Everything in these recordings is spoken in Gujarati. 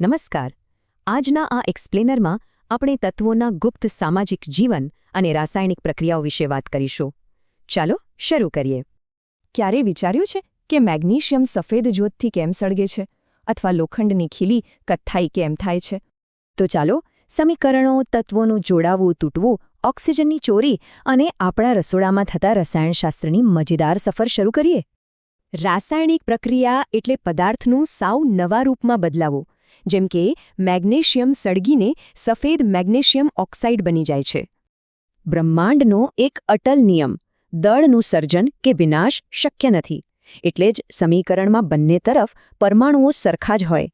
નમસ્કાર. આજના આ એક્સપ્લેનરમાં આપણે તત્વોના ગુપ્ત સામાજિક જીવન અને રાસાયણિક પ્રક્રિયાઓ વિશે વાત કરીશું. ચાલો શરૂ કરીએ. ક્યારે વિચાર્યું છે કે મેગ્નેશિયમ સફેદ જ્યોતથી કેમ સળગે છે અથવા લોખંડની ખીલી કથ્થાઈ કેમ થાય છે? તો ચાલો સમીકરણો, તત્વોનું જોડાવું તૂટવું, ઓક્સિજનની ચોરી અને આપણા રસોડામાં થતા રસાયણશાસ્ત્રની મજેદાર સફર શરૂ કરીએ. રાસાયણિક પ્રક્રિયા એટલે પદાર્થનું સાવ નવા રૂપમાં બદલાવો. જેમ કે મેગ્નેશિયમ સળગીને સફેદ મેગ્નેશિયમ ઓક્સાઇડ બની જાય છે. બ્રહ્માંડનો એક અટલ નિયમ: દળનું સર્જન કે વિનાશ શક્ય નથી. એટલે જ સમીકરણમાં બંને તરફ પરમાણુઓ સરખા જ હોય.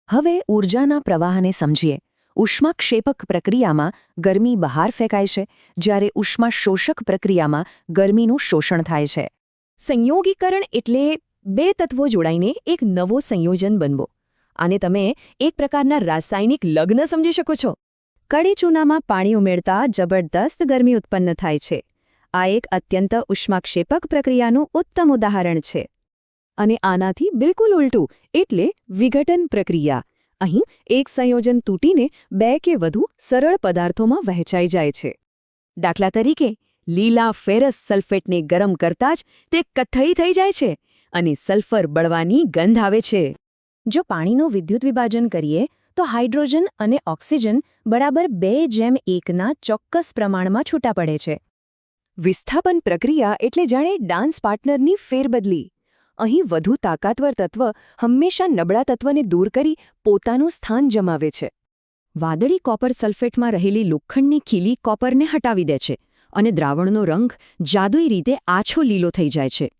હવે ઊર્જાના પ્રવાહને સમજીએ. ઉષ્માક્ષેપક પ્રક્રિયામાં ગરમી બહાર ફેંકાય છે, જ્યારે ઉષ્માશોષક પ્રક્રિયામાં ગરમીનું શોષણ થાય છે. સંયોગીકરણ એટલે બે તત્વો જોડાઈને એક નવો સંયોજન બનવો. આને તમે એક પ્રકારના રાસાયણિક લગ્ન સમજી શકો છો. કડી ચૂનામાં પાણી ઉમેરતા જબરદસ્ત ગરમી ઉત્પન્ન થાય છે. આ એક અત્યંત ઉષ્માક્ષેપક પ્રક્રિયાનું ઉત્તમ ઉદાહરણ છે. અને આનાથી બિલકુલ ઉલટું એટલે વિઘટન પ્રક્રિયા. અહીં એક સંયોજન તૂટીને બે કે વધુ સરળ પદાર્થોમાં વહેંચાઈ જાય છે. દાખલા તરીકે, લીલા ફેરસ સલ્ફેટને ગરમ કરતાં જ તે કથ્થઈ થઈ જાય છે અને સલ્ફર બળવાની ગંધ આવે છે. જો પાણીનું વિદ્યુત વિભાજન કરીએ તો હાઇડ્રોજન અને ઓક્સિજન બરાબર 2:1ના ચોક્કસ પ્રમાણમાં છૂટા પડે છે. વિસ્થાપન પ્રક્રિયા એટલે જાણે ડાન્સ પાર્ટનરની ફેરબદલી. અહીં વધુ તાકાતવર તત્વ હંમેશા નબળા તત્વને દૂર કરી પોતાનું સ્થાન જમાવે છે. વાદળી કોપર સલ્ફેટમાં રહેલી લોખંડની ખીલી કોપરને હટાવી દે છે અને દ્રાવણનો રંગ જાદુઈ રીતે આછો લીલો થઈ જાય છે.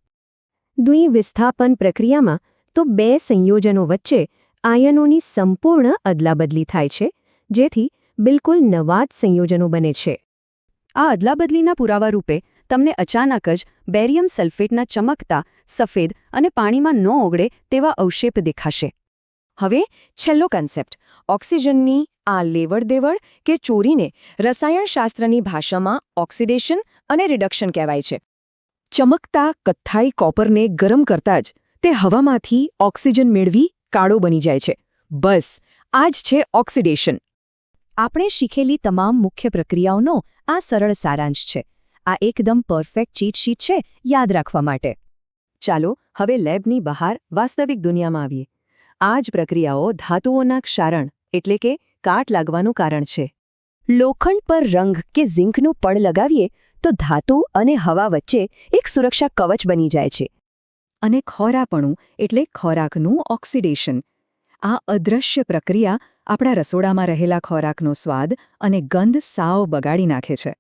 દ્વિવિસ્થાપન પ્રક્રિયામાં તો બે સંયોજનો વચ્ચે આયનોની સંપૂર્ણ અદલાબદલી થાય છે, જેથી બિલકુલ નવા જ સંયોજનો બને છે. આ અદલાબદલીના પુરાવા રૂપે તમને અચાનક જ બેરિયમ સલ્ફેટના ચમકતા, સફેદ અને પાણીમાં ન ઓગળે તેવા અવશેપ દેખાશે. હવે છેલ્લો કન્સેપ્ટ, ઓક્સિજનની આ લેવડ-દેવડ કે ચોરીને રસાયણશાસ્ત્રની ભાષામાં ઓક્સિડેશન અને રિડક્શન કહેવાય છે. ચમકતા કથ્થાઈ કોપરને ગરમ કરતાં જ તે હવામાંથી ઓક્સિજન મેળવી કાળો બની જાય છે. બસ આ જ છે ઓક્સિડેશન. આપણે શીખેલી તમામ મુખ્ય પ્રક્રિયાઓનો આ સરળ સારાંશ છે. આ એકદમ પરફેક્ટ ચીટ શીટ છે યાદ રાખવા માટે. ચાલો હવે લેબની બહાર વાસ્તવિક દુનિયામાં આવીએ. આ જ પ્રક્રિયાઓ ધાતુઓના ક્ષારણ એટલે કે કાટ લાગવાનું કારણ છે. લોખંડ પર રંગ કે ઝિંકનું પડ લગાવીએ તો ધાતુ અને હવા વચ્ચે એક સુરક્ષા કવચ બની જાય છે. અને ખોરાપણું એટલે ખોરાકનું ઓક્સિડેશન. આ અદૃશ્ય પ્રક્રિયા આપણા રસોડામાં રહેલા ખોરાકનો સ્વાદ અને ગંધ સાવ બગાડી નાખે છે.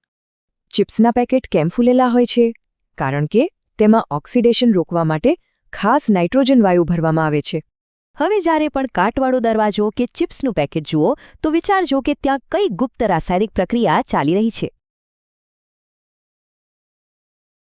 ચિપ્સના પેકેટ કેમ ફૂલેલા હોય છે? કારણ કે તેમાં ઓક્સિડેશન રોકવા માટે ખાસ નાઇટ્રોજન વાયુ ભરવામાં આવે છે. હવે જ્યારે પણ કાટવાળો દરવાજો કે ચિપ્સનું પેકેટ જુઓ તો વિચારજો કે ત્યાં કઈ ગુપ્ત રાસાયણિક પ્રક્રિયા ચાલી રહી છે.